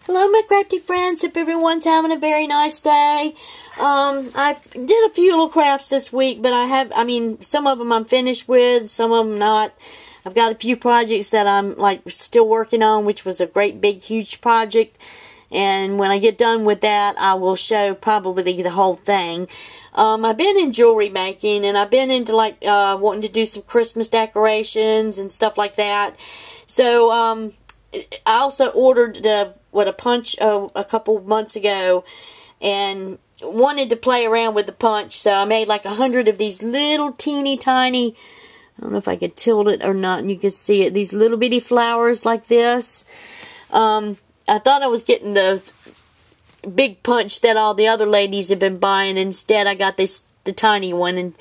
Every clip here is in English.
Hello my crafty friends, hope everyone's having a very nice day. I did a few little crafts this week, but some of them I'm finished with, some of them not. I've got a few projects that I'm still working on, which was a great big huge project. And when I get done with that, I will show probably the whole thing. I've been in jewelry making, and I've been into wanting to do some Christmas decorations and stuff like that. So I also ordered a punch a couple months ago, and wanted to play around with the punch. So I made 100 of these little teeny tiny, I don't know if I could tilt it or not, and you can see it, these little bitty flowers like this. I thought I was getting the big punch that all the other ladies have been buying. Instead, I got the tiny one, and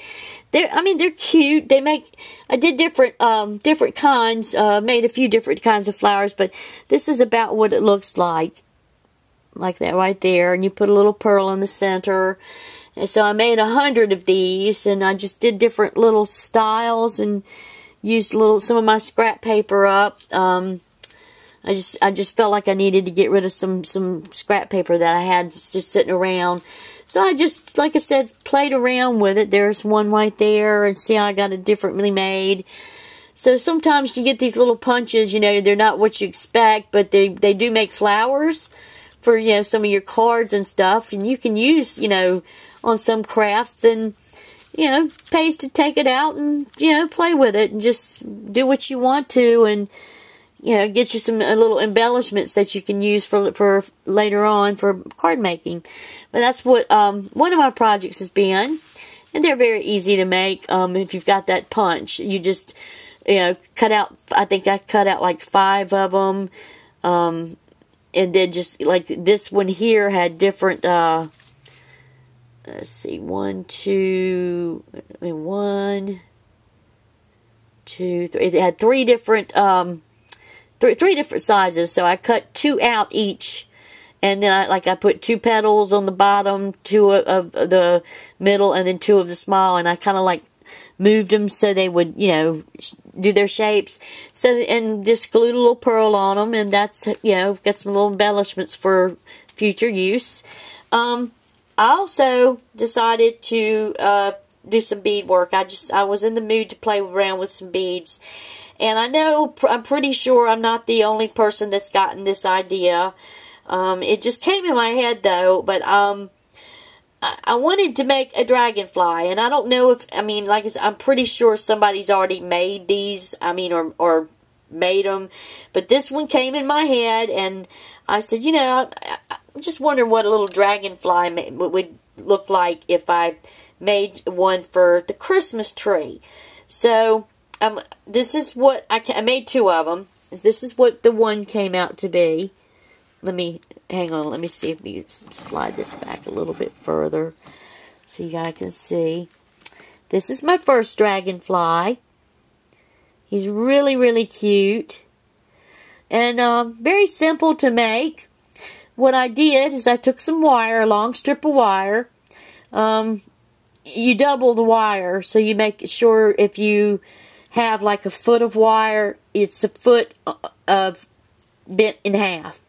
they're cute. I did different kinds, made a few different kinds of flowers, but this is about what it looks like that right there. And you put a little pearl in the center. And so I made 100 of these, and I just did different little styles and used some of my scrap paper up. I just felt like I needed to get rid of some scrap paper that I had just sitting around. So I just, like I said, played around with it. There's one right there, and see how I got it differently made. So sometimes you get these little punches, they're not what you expect, but they do make flowers for, some of your cards and stuff. And you can use, on some crafts, then, pays to take it out and, play with it and just do what you want to, and get you some little embellishments that you can use for later on for card making. But that's what one of my projects has been, and they're very easy to make. If you've got that punch, you just cut out. I think I cut out 5 of them, and then just this one here had different. Let's see, 1, 2, 1, 2, 3. It had 3 different. Three different sizes, so I cut 2 out each, and then I put 2 petals on the bottom, 2 of the middle, and then 2 of the small, and I kind of moved them so they would do their shapes. So, and just glued a little pearl on them, and that's got some little embellishments for future use. I also decided to do some bead work. I was in the mood to play around with some beads. And I'm pretty sure I'm not the only person that's gotten this idea. It just came in my head, though, but I wanted to make a dragonfly, and I don't know if, like I said, I'm pretty sure somebody's already made these, or made them, but this one came in my head, and I said, I'm just wondering what a little dragonfly would look like if I made one for the Christmas tree. So this is what I made 2 of them. This is what the one came out to be. Hang on, let me see if you slide this back a little bit further so you guys can see. This is my first dragonfly. He's really, really cute. And very simple to make. What I did is I took some wire, a long strip of wire. You double the wire, so you make sure if you have a foot of wire, it's a foot of bent in half.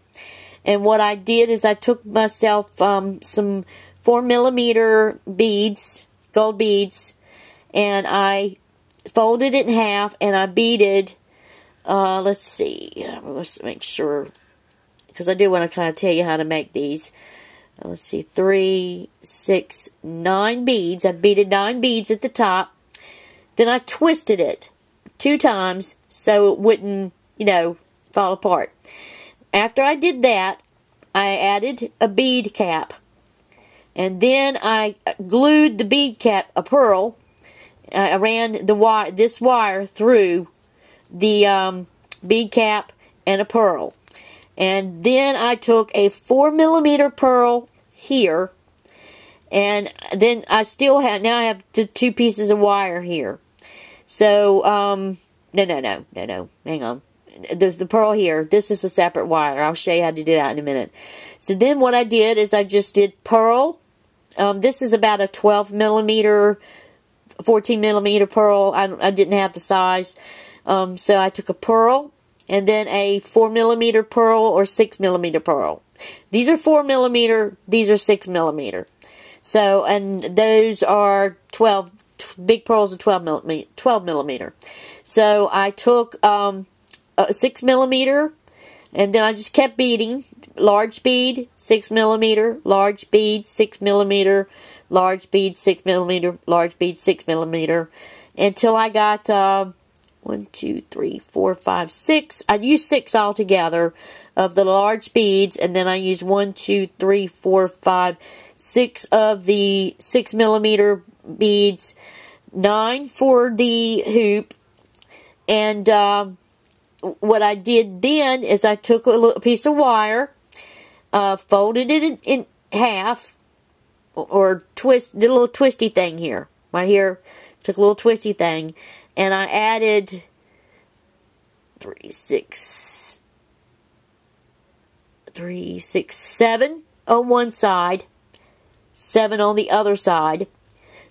And what I did is I took myself some 4mm beads, gold beads, and I folded it in half, and I beaded, let's see, let's make sure, because I do want to kind of tell you how to make these. Let's see, 3, 6, 9 beads. I beaded 9 beads at the top. Then I twisted it 2 times so it wouldn't, fall apart. After I did that, I added a bead cap. And then I glued the bead cap, a pearl. I ran this wire through the bead cap and a pearl. And then I took a 4mm pearl here. And then I have the 2 pieces of wire here. So, no, hang on. The pearl here, this is a separate wire. I'll show you how to do that in a minute. So then what I did is I just did pearl. This is about a 12mm, 14mm pearl. I didn't have the size. So I took a pearl, and then a 4mm pearl or 6mm pearl. These are 4mm, these are 6mm. So, and those are 12, big pearls are 12mm. So I took a 6mm, and then I just kept beading. Large bead, 6mm, large bead, 6mm, large bead, 6mm, large bead, 6mm, until I got 1, 2, 3, 4, 5, 6. I used 6 altogether of the large beads, and then I used 1, 2, 3, 4, 5, 6 of the 6mm beads, 9 for the hoop, and what I did then is I took a little piece of wire, folded it in half, or did a little twisty thing here. Right here, took a little twisty thing, and I added 3, 6, 7 on one side, 7 on the other side.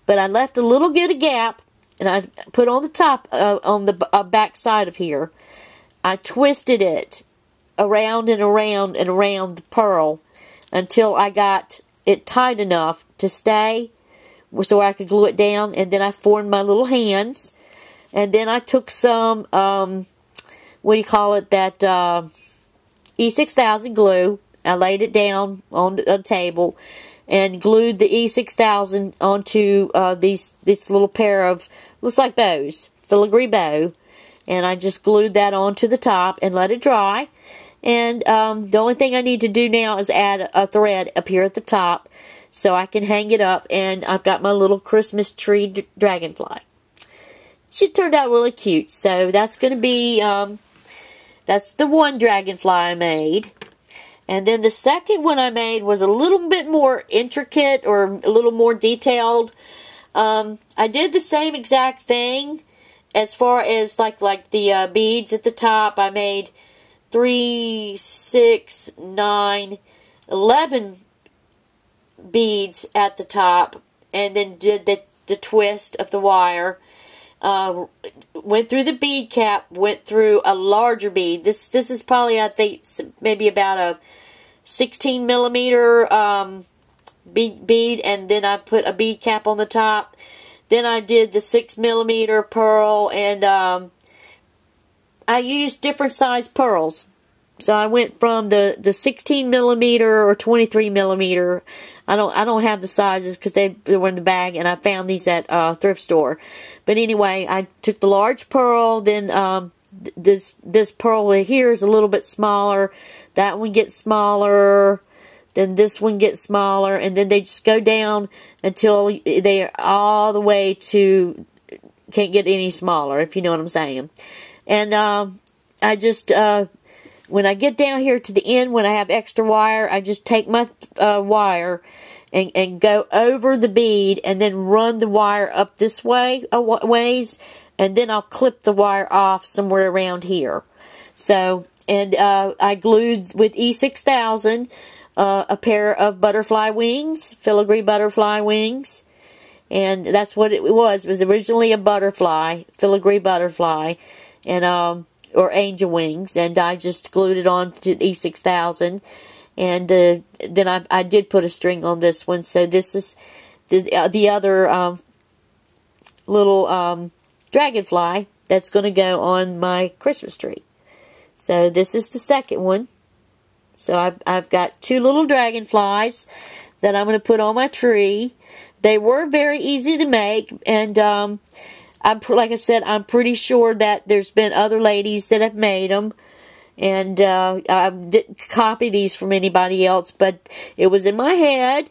But I left a little bit of gap, and I put on the top, on the back side of here. I twisted it around and around and around the pearl until I got it tight enough to stay so I could glue it down, and then I formed my little hands, and then I took some what do you call it, that E6000 glue. I laid it down on a table and glued the E6000 onto this little pair of, looks like bows, filigree bow, and I just glued that onto the top and let it dry. And the only thing I need to do now is add a thread up here at the top so I can hang it up, and I've got my little Christmas tree dragonfly. She turned out really cute, so that's going to be, that's the one dragonfly I made. And then the second one I made was a little bit more intricate, or a little more detailed. I did the same exact thing as far as like the beads at the top. I made 3, 6, 9, 11 beads at the top, and then did the twist of the wire. Went through the bead cap, went through a larger bead. This is probably, I think, maybe about a 16mm bead, and then I put a bead cap on the top. Then I did the 6mm pearl, and I used different size pearls. So I went from the 16mm or 23mm. I don't have the sizes because they were in the bag, and I found these at a thrift store. But anyway, I took the large pearl. Then this pearl here is a little bit smaller. That one gets smaller. Then this one gets smaller, and then they just go down until they are all the way to can't get any smaller, if you know what I'm saying. And I just when I get down here to the end, when I have extra wire, I just take my wire and go over the bead, and then run the wire up this ways, and then I'll clip the wire off somewhere around here. So, and I glued with E6000 a pair of butterfly wings, filigree butterfly wings, and that's what it was. It was originally a butterfly, filigree butterfly, and or angel wings, and I just glued it on to E6000, and then I did put a string on this one. So this is the other little dragonfly that's going to go on my Christmas tree. So this is the second one. So I've got 2 little dragonflies that I'm going to put on my tree. They were very easy to make, and like I said, I'm pretty sure that there's been other ladies that have made them, and I didn't copy these from anybody else, but it was in my head,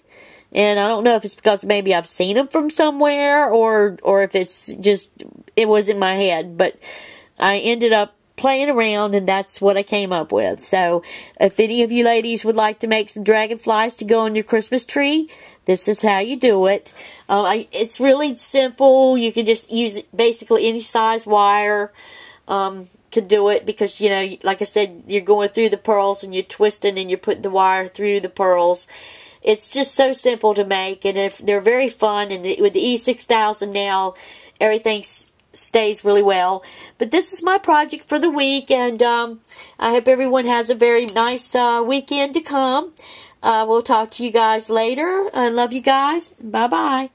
and I don't know if it's because maybe I've seen them from somewhere, or if it's just, it was in my head, but I ended up playing around, and that's what I came up with. So if any of you ladies would like to make some dragonflies to go on your Christmas tree, this is how you do it. It's really simple. You can just use basically any size wire could do it, because, you know, like I said, you're going through the pearls and you're twisting and you're putting the wire through the pearls. It's just so simple to make, and if they're very fun. And with the E6000 now, everything's stays really well. But this is my project for the week, and I hope everyone has a very nice weekend to come. We'll talk to you guys later. I love you guys. Bye-bye.